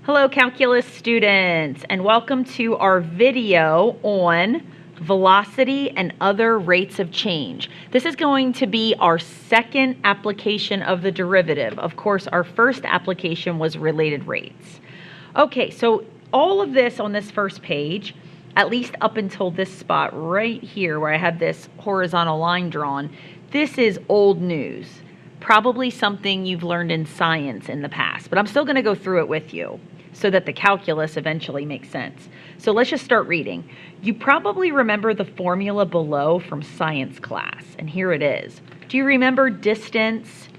Hello, calculus students, and welcome to our video on velocity and other rates of change. This is going to be our second application of the derivative. Of course, our first application was related rates. Okay, so all of this on this first page, at least up until this spot right here where I have this horizontal line drawn, this is old news. Probably something you've learned in science in the past, but I'm still going to go through it with you so that the calculus eventually makes sense. So let's just start reading. You probably remember the formula below from science class, and here it is. Do you remember distance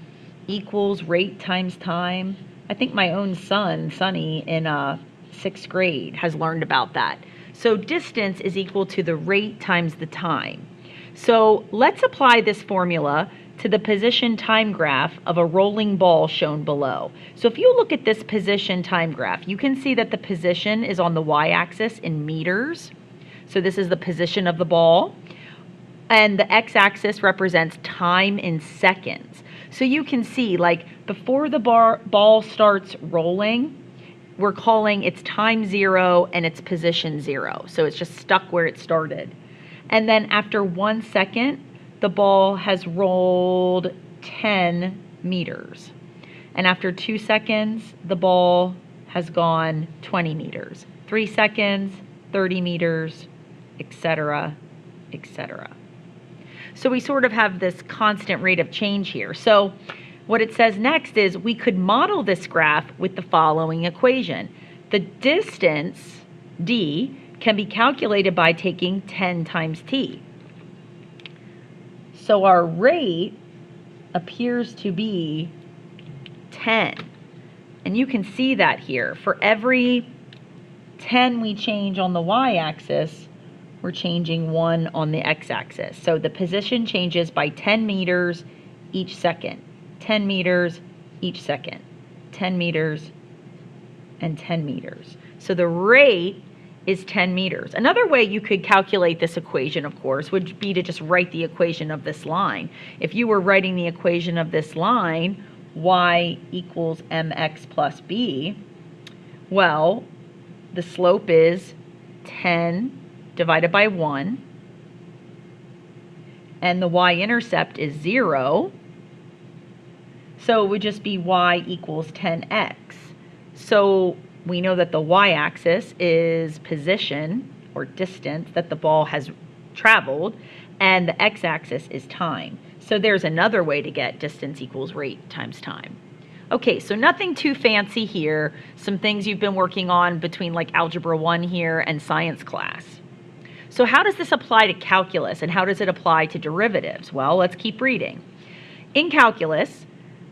equals rate times time? I think my own son, Sonny, in 6th grade has learned about that. So distance is equal to the rate times the time. So let's apply this formula to the position time graph of a rolling ball shown below. So if you look at this position time graph, you can see that the position is on the y-axis in meters. So this is the position of the ball. And the x-axis represents time in seconds. So you can see, like, before the ball starts rolling, we're calling its time 0 and its position 0. So it's just stuck where it started. And then after 1 second, the ball has rolled 10 meters. And after 2 seconds, the ball has gone 20 meters. 3 seconds, 30 meters, etc., etc. So we sort of have this constant rate of change here. So what it says next is we could model this graph with the following equation. The distance, d, can be calculated by taking 10 times t. So our rate appears to be 10. And you can see that here. For every 10 we change on the y-axis, we're changing 1 on the x-axis. So the position changes by 10 meters each second. 10 meters each second. 10 meters and 10 meters. So the rate is 10 meters. Another way you could calculate this equation, of course, would be to just write the equation of this line. If you were writing the equation of this line, y equals mx plus b, well, the slope is 10 divided by 1, and the y-intercept is 0, so it would just be y equals 10x. So we know that the y-axis is position or distance that the ball has traveled, and the x-axis is time. So there's another way to get distance equals rate times time. Okay, so nothing too fancy here. Some things you've been working on between like Algebra 1 here and science class. So how does this apply to calculus, and how does it apply to derivatives? Well, let's keep reading. In calculus,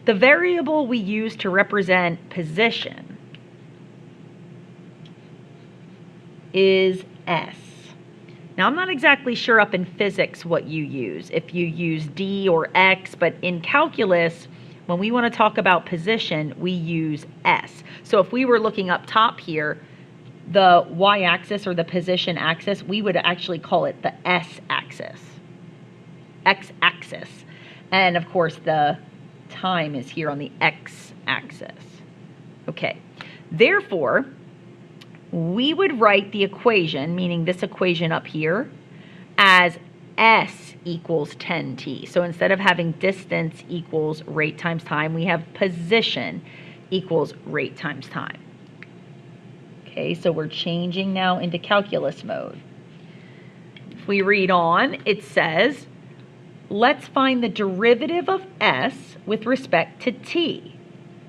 the variable we use to represent position is s. Now, I'm not exactly sure up in physics what you use, if you use d or x, but in calculus, when we want to talk about position, we use s. So if we were looking up top here, the y-axis or the position axis, we would actually call it the s-axis, x-axis. And of course, the time is here on the x-axis. Okay, therefore, we would write the equation, meaning this equation up here, as s equals 10t. So instead of having distance equals rate times time, we have position equals rate times time. Okay, so we're changing now into calculus mode. If we read on, it says, let's find the derivative of s with respect to t.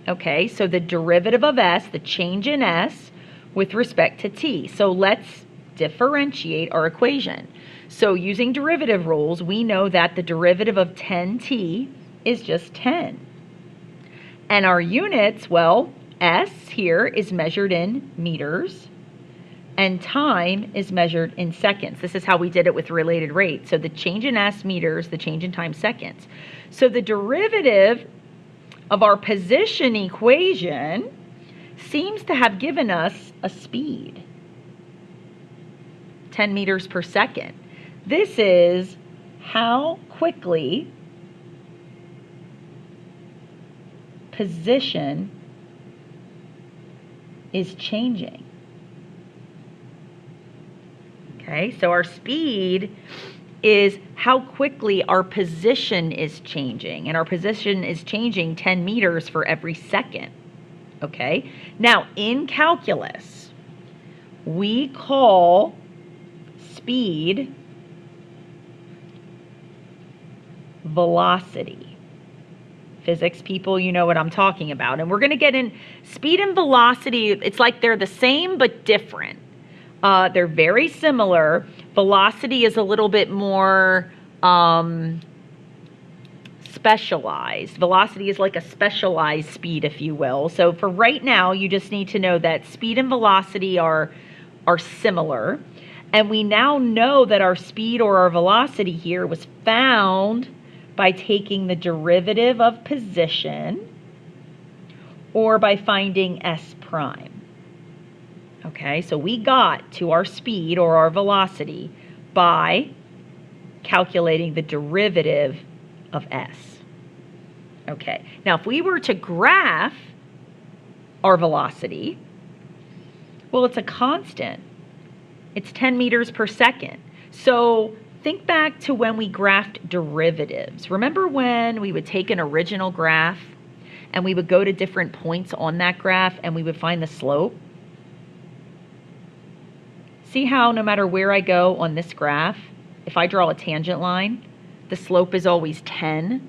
Okay, so the derivative of s, the change in s, with respect to t. So let's differentiate our equation. So using derivative rules, we know that the derivative of 10t is just 10. And our units, well, s here is measured in meters, and time is measured in seconds. This is how we did it with related rates. So the change in s meters, the change in time seconds. So the derivative of our position equation seems to have given us a speed, 10 meters per second. This is how quickly position is changing. Okay, so our speed is how quickly our position is changing, and our position is changing 10 meters for every second. Okay, now in calculus, we call speed velocity. Physics people, you know what I'm talking about. And we're going to get in speed and velocity. It's like they're the same but different. They're very similar. Velocity is a little bit more specialized. Velocity is like a specialized speed, if you will. So for right now, you just need to know that speed and velocity are similar. And we now know that our speed or our velocity here was found by taking the derivative of position or by finding s prime. Okay, so we got to our speed or our velocity by calculating the derivative of s. Okay, now if we were to graph our velocity, well, it's a constant. It's 10 meters per second. So think back to when we graphed derivatives. Remember when we would take an original graph and we would go to different points on that graph and we would find the slope? See how no matter where I go on this graph, if I draw a tangent line, the slope is always 10.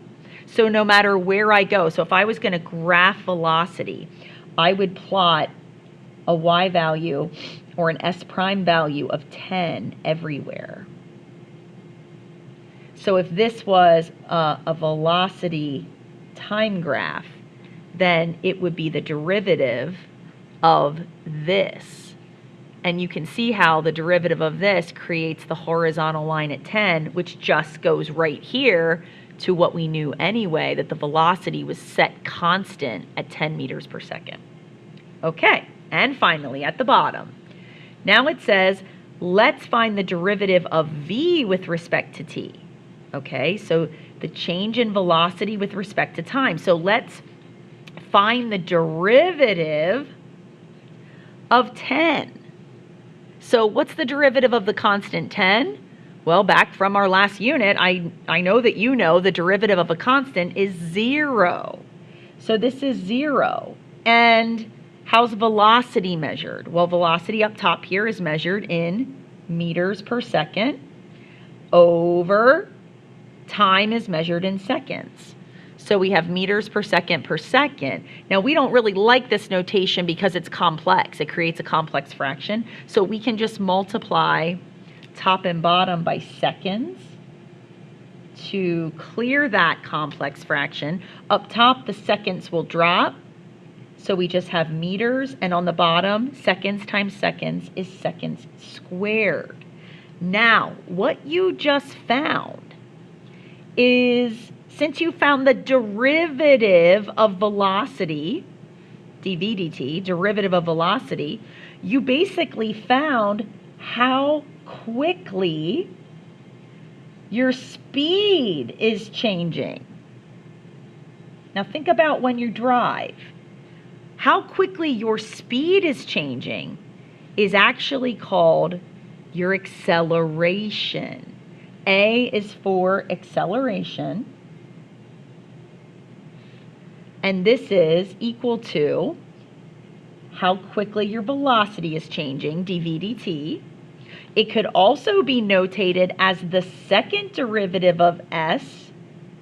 So no matter where I go, so if I was going to graph velocity, I would plot a y value or an s prime value of 10 everywhere. So if this was a velocity time graph, then it would be the derivative of this. And you can see how the derivative of this creates the horizontal line at 10, which just goes right here to what we knew anyway, that the velocity was set constant at 10 meters per second. Okay, and finally at the bottom, now it says, let's find the derivative of v with respect to t. Okay, so the change in velocity with respect to time. So let's find the derivative of 10. So what's the derivative of the constant 10? Well, back from our last unit, I know that you know the derivative of a constant is 0. So this is 0. And how's velocity measured? Well, velocity up top here is measured in meters per second over time is measured in seconds. So we have meters per second per second. Now, we don't really like this notation because it's complex. It creates a complex fraction. So we can just multiply top and bottom by seconds to clear that complex fraction. Up top, the seconds will drop. So we just have meters, and on the bottom, seconds times seconds is seconds squared. Now, what you just found is, since you found the derivative of velocity, dv dt, derivative of velocity, you basically found how quickly your speed is changing. Now think about when you drive. How quickly your speed is changing is actually called your acceleration. A is for acceleration, and this is equal to how quickly your velocity is changing, dv dt. It could also be notated as the second derivative of s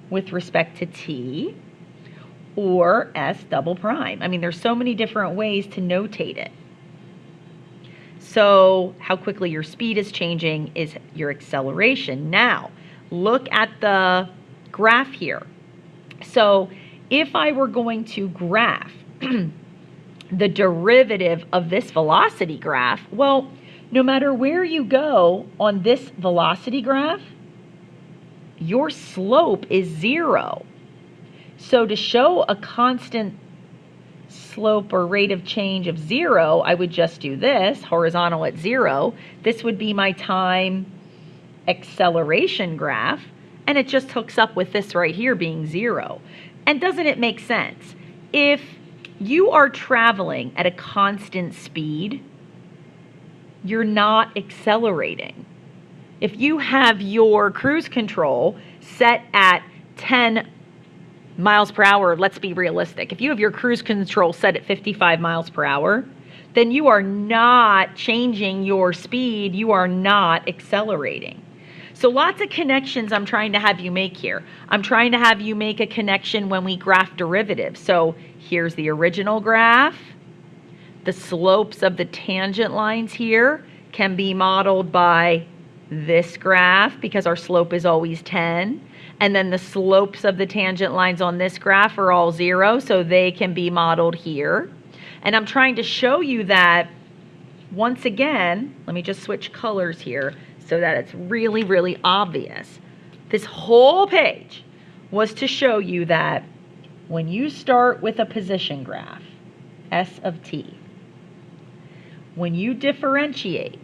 with respect to t, or s double prime. I mean, there's so many different ways to notate it. So how quickly your speed is changing is your acceleration. Now, look at the graph here. So if I were going to graph the derivative of this velocity graph, well, no matter where you go on this velocity graph, your slope is 0. So to show a constant slope or rate of change of 0, I would just do this, horizontal at 0. This would be my time acceleration graph, and it just hooks up with this right here being 0. And doesn't it make sense? If you are traveling at a constant speed, you're not accelerating. If you have your cruise control set at 10 miles per hour, let's be realistic. If you have your cruise control set at 55 miles per hour, then you are not changing your speed, you are not accelerating. So lots of connections I'm trying to have you make here. I'm trying to have you make a connection when we graph derivatives. So here's the original graph. The slopes of the tangent lines here can be modeled by this graph because our slope is always 10. And then the slopes of the tangent lines on this graph are all 0, so they can be modeled here. And I'm trying to show you that, once again, let me just switch colors here so that it's really, really obvious. This whole page was to show you that when you start with a position graph, S of t, when you differentiate,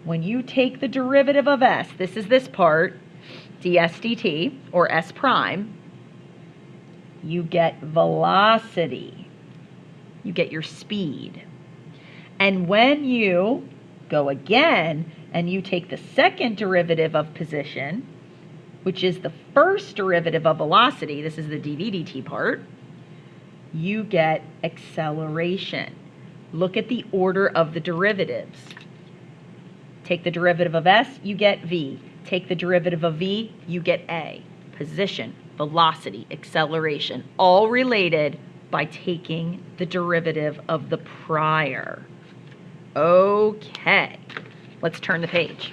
when you take the derivative of s, this is this part, ds dt, or s prime, you get velocity. You get your speed. And when you go again and you take the second derivative of position, which is the first derivative of velocity, this is the dv dt part, you get acceleration. Look at the order of the derivatives. Take the derivative of s, you get v. Take the derivative of v, you get a. Position, velocity, acceleration, all related by taking the derivative of the prior. Okay, let's turn the page.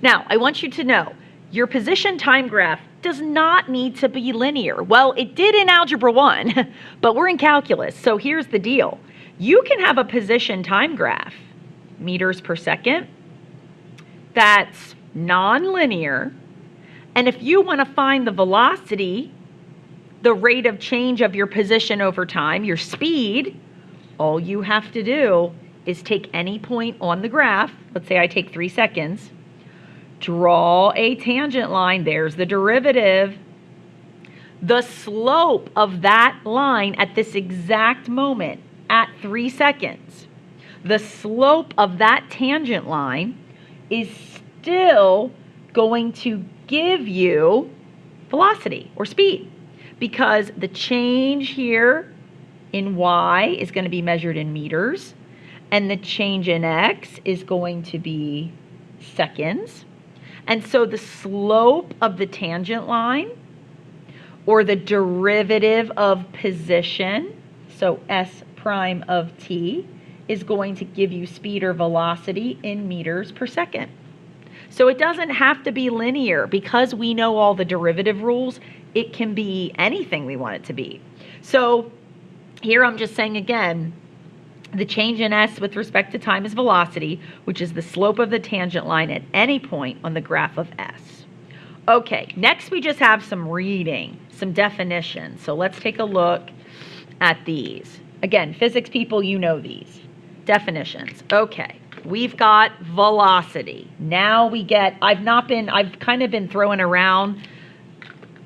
Now, I want you to know, your position time graph does not need to be linear. Well, it did in Algebra 1, but we're in calculus, so here's the deal. You can have a position time graph, meters per second, that's non-linear, and if you want to find the velocity, the rate of change of your position over time, your speed, all you have to do is take any point on the graph. Let's say I take 3 seconds, draw a tangent line, there's the derivative. The slope of that line at this exact moment at 3 seconds, the slope of that tangent line is still going to give you velocity or speed, because the change here in y is going to be measured in meters, and the change in x is going to be seconds. And so the slope of the tangent line, or the derivative of position, so s prime of t, is going to give you speed or velocity in meters per second. So it doesn't have to be linear. Because we know all the derivative rules, it can be anything we want it to be. So here I'm just saying again, the change in s with respect to time is velocity, which is the slope of the tangent line at any point on the graph of s. Okay, next we just have some reading, some definitions. So let's take a look at these. Again, physics people, you know these. Definitions. Okay, we've got velocity. Now we get, I've kind of been throwing around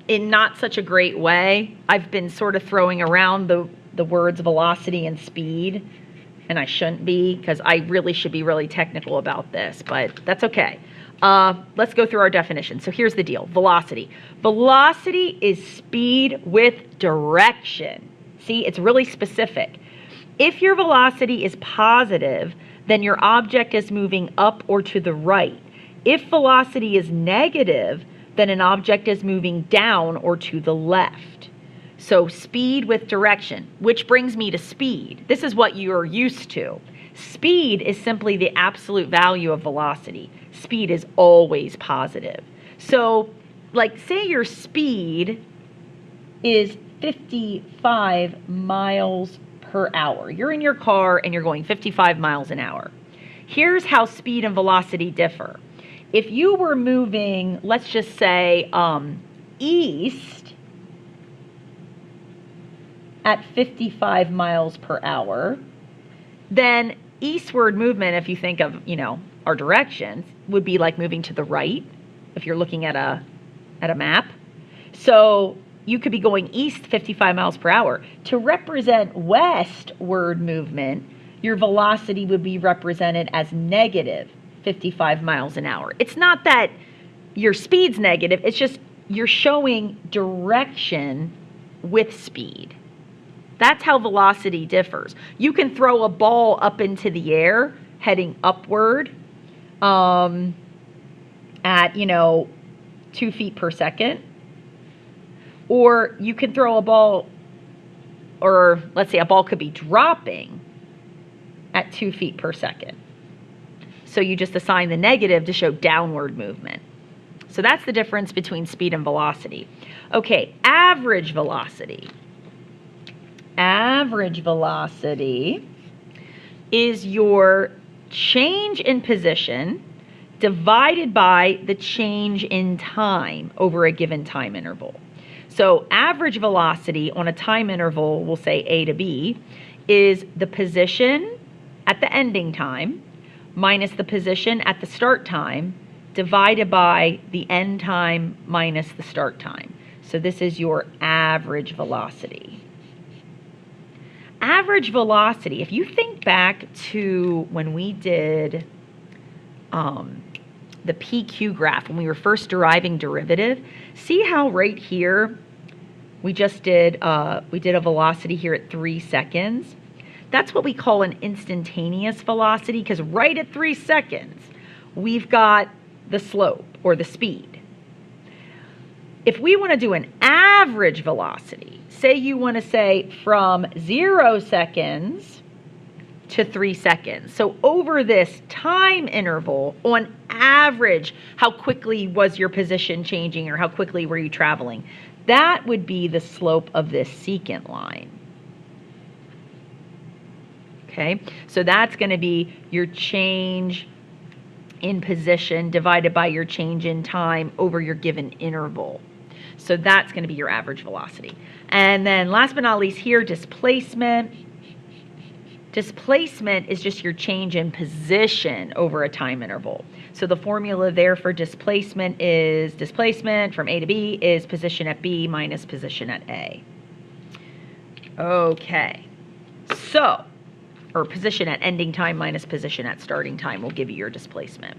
in not such a great way. I've been sort of throwing around the words velocity and speed, and I shouldn't be, because I really should be really technical about this, but that's okay. Let's go through our definition. So here's the deal. Velocity. Velocity is speed with direction. See, it's really specific. If your velocity is positive, then your object is moving up or to the right. If velocity is negative, then an object is moving down or to the left. So speed with direction, which brings me to speed. This is what you're used to. Speed is simply the absolute value of velocity. Speed is always positive. So, like, say your speed is 55 miles per hour. You're in your car and you're going 55 miles an hour. Here's how speed and velocity differ. If you were moving, let's just say, east at 55 miles per hour, then eastward movement, if you think of, our directions, would be like moving to the right if you're looking at a map. So you could be going east 55 miles per hour. To represent westward movement, your velocity would be represented as negative 55 miles an hour. It's not that your speed's negative, it's just you're showing direction with speed. That's how velocity differs. You can throw a ball up into the air heading upward at, 2 feet per second. Or you can throw a ball, or let's say a ball could be dropping at 2 feet per second. So you just assign the negative to show downward movement. So that's the difference between speed and velocity. Okay, average velocity. Average velocity is your change in position divided by the change in time over a given time interval. So average velocity on a time interval, we'll say A to B, is the position at the ending time minus the position at the start time divided by the end time minus the start time. So this is your average velocity. Average velocity, if you think back to when we did the PQ graph, when we were first deriving derivative, see how right here we just did a velocity here at 3 seconds. That's what we call an instantaneous velocity, because right at 3 seconds, we've got the slope or the speed. If we want to do an average velocity, say you want to say from 0 seconds to 3 seconds. So over this time interval, on average, how quickly was your position changing or how quickly were you traveling? That would be the slope of this secant line. Okay, so that's going to be your change in position divided by your change in time over your given interval. So that's going to be your average velocity. And then last but not least here, displacement. Displacement is just your change in position over a time interval. So the formula there for displacement is displacement from A to B is position at B minus position at A. Okay, so, or position at ending time minus position at starting time will give you your displacement.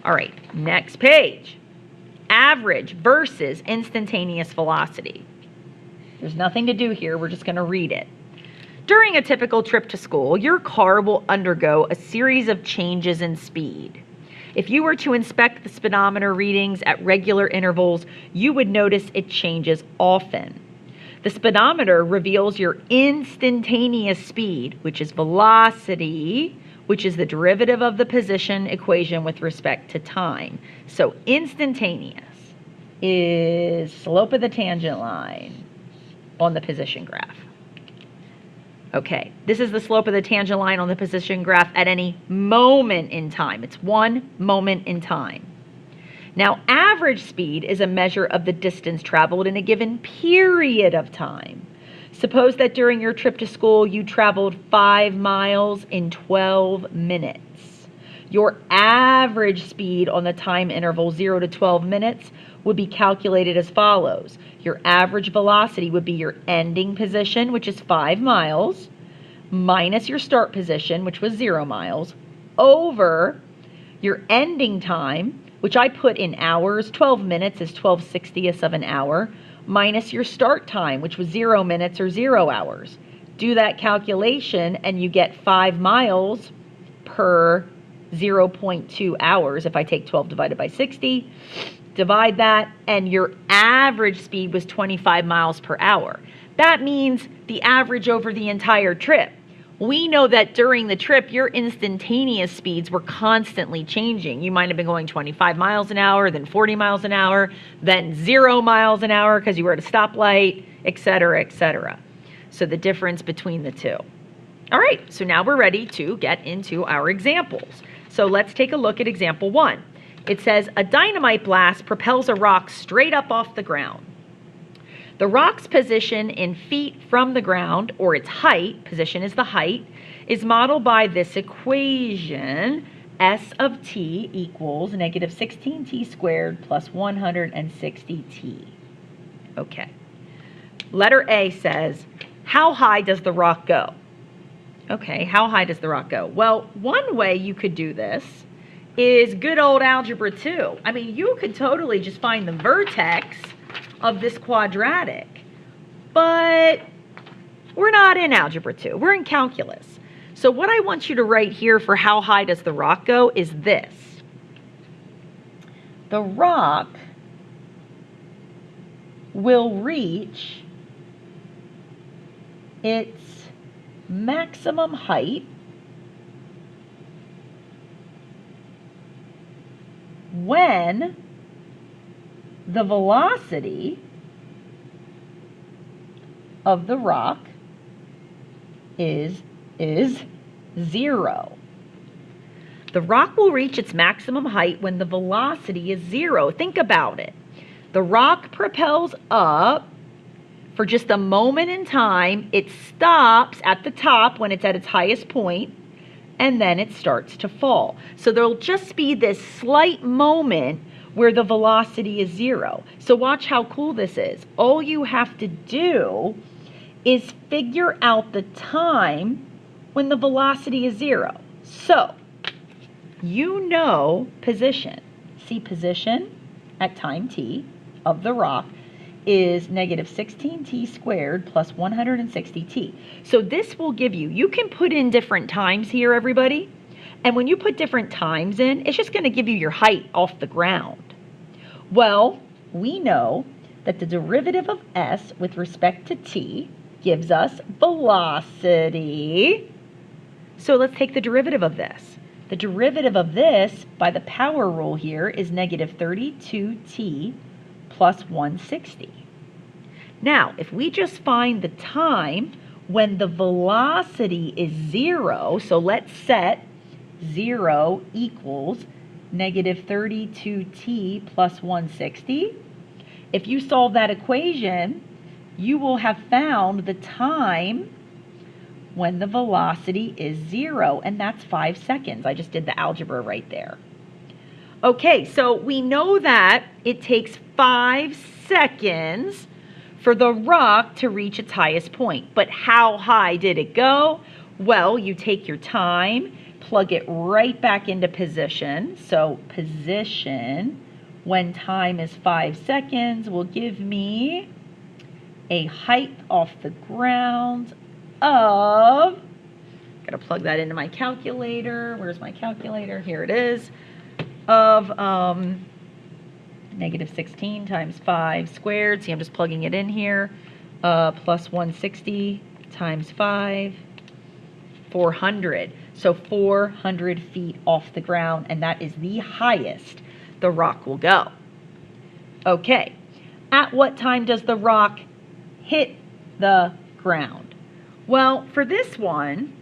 All right, next page. Average versus instantaneous velocity. There's nothing to do here, we're just going to read it. During a typical trip to school, your car will undergo a series of changes in speed. If you were to inspect the speedometer readings at regular intervals, you would notice it changes often. The speedometer reveals your instantaneous speed, which is velocity, which is the derivative of the position equation with respect to time. So instantaneous is slope of the tangent line on the position graph. Okay, this is the slope of the tangent line on the position graph at any moment in time. It's one moment in time. Now, average speed is a measure of the distance traveled in a given period of time. Suppose that during your trip to school, you traveled 5 miles in 12 minutes. Your average speed on the time interval 0 to 12 minutes would be calculated as follows. Your average velocity would be your ending position, which is 5 miles, minus your start position, which was 0 miles, over your ending time, which I put in hours. 12 minutes is 12/60ths of an hour, minus your start time, which was 0 minutes or 0 hours. Do that calculation and you get 5 miles per 0.2 hours. If I take 12 divided by 60, divide that, and your average speed was 25 miles per hour. That means the average over the entire trip. We know that during the trip, your instantaneous speeds were constantly changing. You might have been going 25 miles an hour, then 40 miles an hour, then 0 miles an hour because you were at a stoplight, et cetera, et cetera. So the difference between the two. All right, so now we're ready to get into our examples. So let's take a look at example 1. It says, a dynamite blast propels a rock straight up off the ground. The rock's position in feet from the ground, or its height, position is the height, is modeled by this equation, S of t equals negative 16t squared plus 160t. Okay, Letter A says, how high does the rock go? Okay, how high does the rock go? Well, one way you could do this is good old algebra 2. I mean, you could totally just find the vertex of this quadratic, but we're not in algebra 2. We're in calculus. So what I want you to write here for how high does the rock go is this. The rock will reach its maximum height when the velocity of the rock is 0. The rock will reach its maximum height when the velocity is 0. Think about it. The rock propels up for just a moment in time. It stops at the top when it's at its highest point, and then it starts to fall. So there'll just be this slight moment where the velocity is 0. So watch how cool this is. All you have to do is figure out the time when the velocity is 0. So you know position. See, position at time t of the rock is negative 16t squared plus 160t. So this will give you, you can put in different times here, everybody. And when you put different times in, it's just going to give you your height off the ground. Well, we know that the derivative of s with respect to t gives us velocity. So let's take the derivative of this. The derivative of this by the power rule here is negative 32t plus 160. Now, if we just find the time when the velocity is 0, so let's set 0 equals negative 32t plus 160. If you solve that equation, you will have found the time when the velocity is 0, and that's 5 seconds. I just did the algebra right there. Okay, so we know that it takes 5 seconds for the rock to reach its highest point. But how high did it go? Well, you take your time, plug it right back into position. So position when time is 5 seconds will give me a height off the ground of, gotta plug that into my calculator. Where's my calculator? Here it is. Of negative 16 times 5 squared. See, I'm just plugging it in here. Plus 160 times 5, 400. So 400 feet off the ground, and that is the highest the rock will go. Okay, at what time does the rock hit the ground? Well, for this one,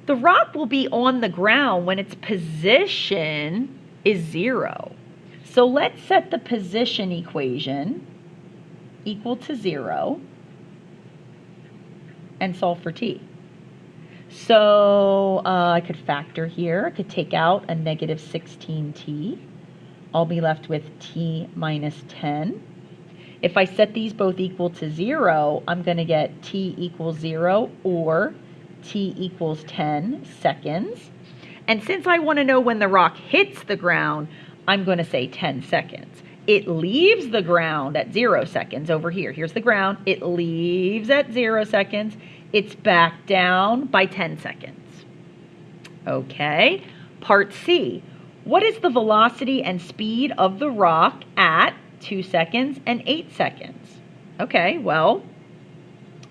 the rock will be on the ground when its position is 0. So let's set the position equation equal to 0 and solve for t. So I could factor here. I could take out a negative 16t. I'll be left with t minus 10. If I set these both equal to 0, I'm going to get t equals 0 or t equals 10 seconds. And since I want to know when the rock hits the ground, I'm going to say 10 seconds. It leaves the ground at 0 seconds over here. Here's the ground. It leaves at 0 seconds. It's back down by 10 seconds. Okay, part C. What is the velocity and speed of the rock at 2 seconds and 8 seconds? Okay, well,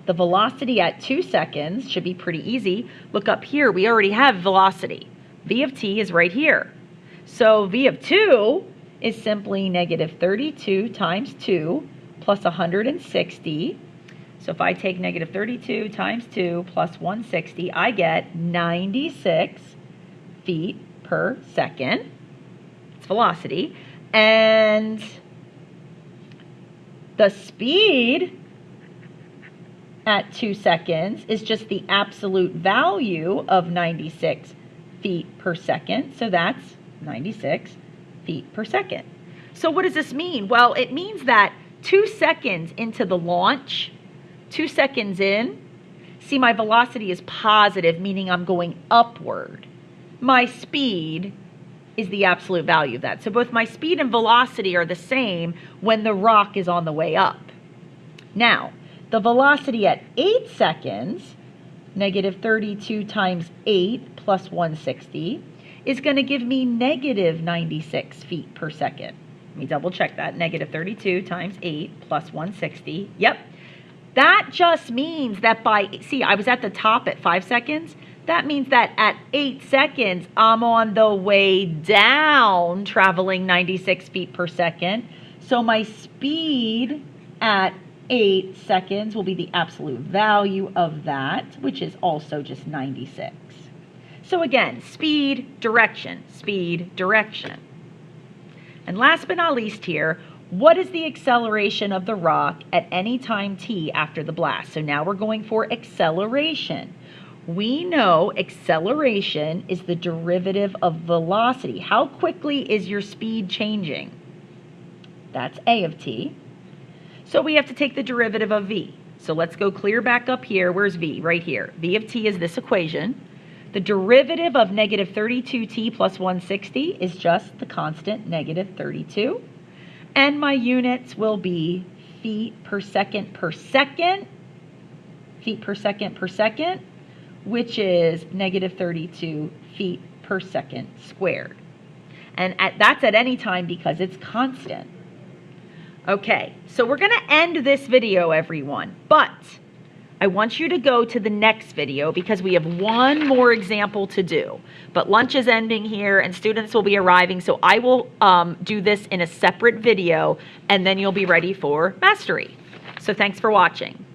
the velocity at 2 seconds should be pretty easy. Look up here. We already have velocity. V of t is right here. So V of 2 is simply negative 32 times 2 plus 160. So if I take negative 32 times 2 plus 160, I get 96 feet per second. It's velocity. And the speed at 2 seconds is just the absolute value of 96 feet per second. So that's 96 feet per second. So what does this mean? Well, it means that 2 seconds into the launch, 2 seconds in, see my velocity is positive, meaning I'm going upward. My speed is the absolute value of that. So both my speed and velocity are the same when the rock is on the way up. Now, the velocity at 8 seconds, negative 32 times 8 plus 160, is going to give me negative 96 feet per second. Let me double check that. Negative 32 times 8 plus 160. Yep. That just means that I was at the top at 5 seconds. That means that at 8 seconds, I'm on the way down, traveling 96 feet per second. So my speed at 8 seconds will be the absolute value of that, which is also just 96. So again, speed, direction, speed, direction. And last but not least here, what is the acceleration of the rock at any time t after the blast? So now we're going for acceleration. We know acceleration is the derivative of velocity. How quickly is your speed changing? That's a of t. So we have to take the derivative of v. So let's go clear back up here. Where's v? Right here. V of t is this equation. The derivative of negative 32t plus 160 is just the constant negative 32. And my units will be feet per second per second, feet per second per second, which is negative 32 feet per second squared. And that's at any time because it's constant. Okay, so we're going to end this video, everyone, but I want you to go to the next video because we have one more example to do. But lunch is ending here and students will be arriving, so I will do this in a separate video and then you'll be ready for mastery. So thanks for watching.